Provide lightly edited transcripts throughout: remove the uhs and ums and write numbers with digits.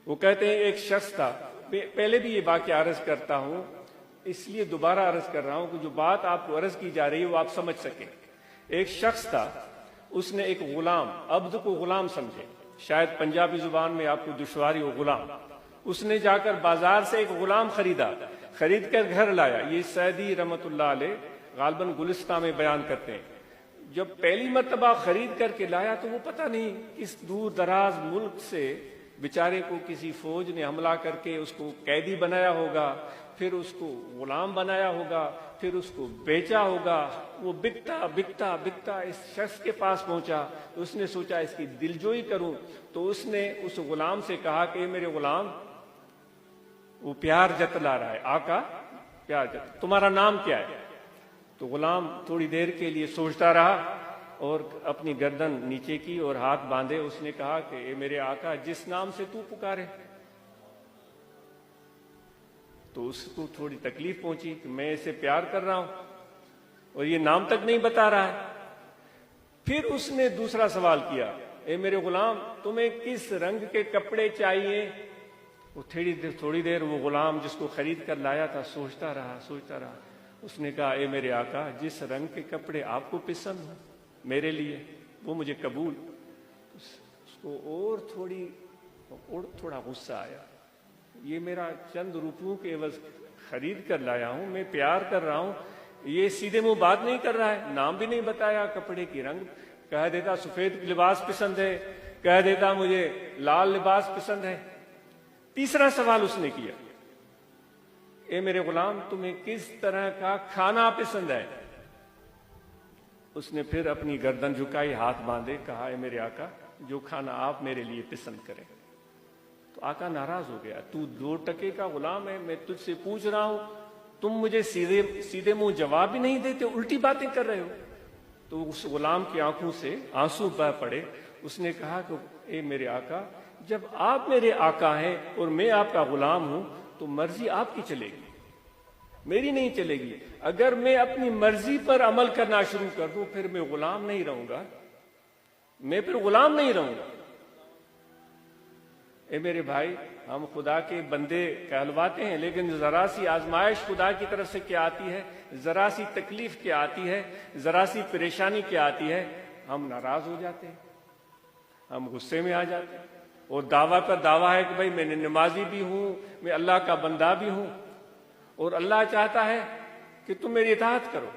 वो कहते हैं एक शख्स था, पहले भी ये वाक़या अर्ज करता हूं, इसलिए दोबारा अर्ज कर रहा हूं कि जो बात आपको अर्ज की जा रही है वो आप समझ सकें। एक शख्स था, उसने एक गुलाम, अब्द को गुलाम समझे, शायद पंजाबी जुबान में आपको दुश्वारी हो गुलाम। उसने जाकर बाजार से एक गुलाम खरीदा, खरीद कर घर लाया। ये सैदी रहमतुल्लाह अलैह गालबन गुलिस्तान में बयान करते हैं। जब पहली मर्तबा खरीद करके लाया तो वो पता नहीं किस दूर दराज मुल्क से बेचारे को किसी फौज ने हमला करके उसको कैदी बनाया होगा, फिर उसको गुलाम बनाया होगा, फिर उसको बेचा होगा। वो बिकता बिकता बिकता इस शख्स के पास पहुंचा तो उसने सोचा इसकी दिलजोई करूं, तो उसने उस गुलाम से कहा कि मेरे गुलाम, वो प्यार जतला रहा है, आका प्यार जत, तुम्हारा नाम क्या है? तो गुलाम थोड़ी देर के लिए सोचता रहा और अपनी गर्दन नीचे की और हाथ बांधे उसने कहा कि ए मेरे आका, जिस नाम से तू पुकारे। तो उसको थोड़ी तकलीफ पहुंची कि मैं इसे प्यार कर रहा हूं और ये नाम तक नहीं बता रहा है। फिर उसने दूसरा सवाल किया, ए मेरे गुलाम, तुम्हें किस रंग के कपड़े चाहिए? वो थोड़ी देर वो गुलाम जिसको खरीद कर लाया था सोचता रहा। उसने कहा, ए मेरे आका, जिस रंग के कपड़े आपको पसंद हो मेरे लिए वो मुझे कबूल। उसको और थोड़ा गुस्सा आया, ये मेरा चंद रुपयों के एवज खरीद कर लाया हूं, मैं प्यार कर रहा हूं, ये सीधे मुंह बात नहीं कर रहा है, नाम भी नहीं बताया कपड़े की रंग। कह देता सफेद लिबास पसंद है, कह देता मुझे लाल लिबास पसंद है। तीसरा सवाल उसने किया, ए मेरे गुलाम, तुम्हें किस तरह का खाना पसंद है? उसने फिर अपनी गर्दन झुकाई, हाथ बांधे, कहा, ए मेरे आका, जो खाना आप मेरे लिए पसंद करें। तो आका नाराज हो गया, तू 2 टके का गुलाम है, मैं तुझसे पूछ रहा हूं, तुम मुझे सीधे मुंह जवाब भी नहीं देते, उल्टी बातें कर रहे हो। तो उस गुलाम की आंखों से आंसू बह पड़े। उसने कहा कि ए मेरे आका, जब आप मेरे आका हैं और मैं आपका गुलाम हूं तो मर्जी आपकी चलेगी, मेरी नहीं चलेगी। अगर मैं अपनी मर्जी पर अमल करना शुरू कर दूं फिर मैं गुलाम नहीं रहूंगा, मैं फिर गुलाम नहीं रहूंगा। ए मेरे भाई, हम खुदा के बंदे कहलवाते हैं, लेकिन जरा सी आजमाइश खुदा की तरफ से क्या आती है, जरा सी तकलीफ क्या आती है, जरा सी परेशानी क्या आती है, हम नाराज हो जाते हैं, हम गुस्से में आ जाते हैं। और दावा पर दावा है कि भाई मैं नमाजी भी हूं, मैं अल्लाह का बंदा भी हूं और अल्लाह चाहता है कि तुम मेरी इताअत करो।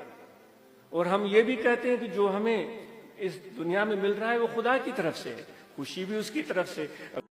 और हम ये भी कहते हैं कि जो हमें इस दुनिया में मिल रहा है वो खुदा की तरफ से है, खुशी भी उसकी तरफ से।